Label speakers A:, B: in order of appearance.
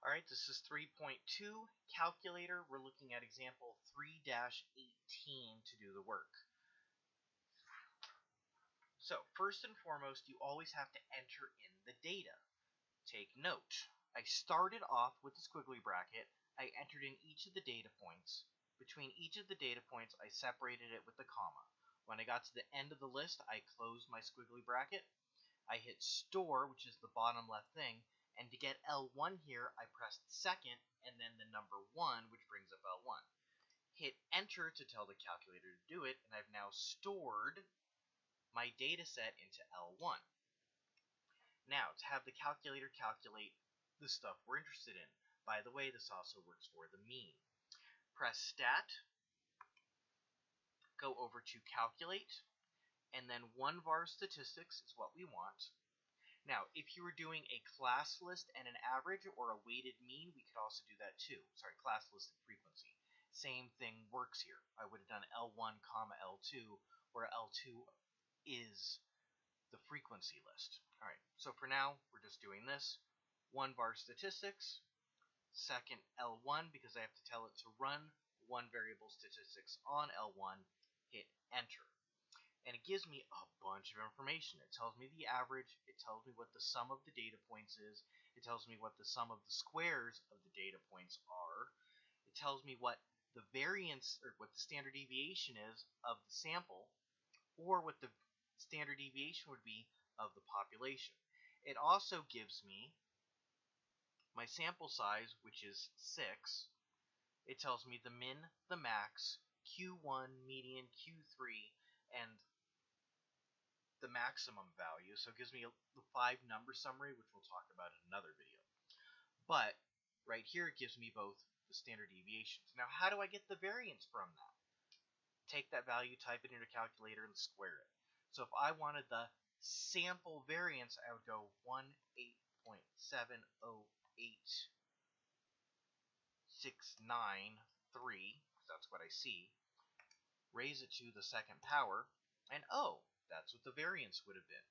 A: Alright, this is 3.2 calculator. We're looking at example 3-18 to do the work. So, first and foremost, you always have to enter in the data. Take note, I started off with the squiggly bracket. I entered in each of the data points. Between each of the data points, I separated it with a comma. When I got to the end of the list, I closed my squiggly bracket. I hit store, which is the bottom left thing, and to get L1 here, I pressed second and then the number 1, which brings up L1. Hit enter to tell the calculator to do it, and I've now stored my data set into L1. Now, to have the calculator calculate the stuff we're interested in. By the way, this also works for the mean. Press stat, go over to calculate, and then 1 var statistics is what we want. Now, if you were doing a class list and an average or a weighted mean, we could also do that too. Sorry, class list and frequency. Same thing works here. I would have done L1, L2, where L2 is the frequency list. All right, so for now, we're just doing this. 1 var statistics, second L1, because I have to tell it to run 1 variable statistics on L1, hit enter. And it gives me a bunch of information. It tells me the average, it tells me what the sum of the data points is, it tells me what the sum of the squares of the data points are, it tells me what the variance, or what the standard deviation is of the sample, or what the standard deviation would be of the population. It also gives me my sample size, which is 6. It tells me the min, the max, Q1, median, Q3, and the maximum value. So it gives me the 5 number summary, which we'll talk about in another video. But right here, it gives me both the standard deviations. Now, how do I get the variance from that? Take that value, type it into a calculator, and square it. So if I wanted the sample variance, I would go 18.70869.3, because that's what I see, raise it to the second power, and oh, that's what the variance would have been.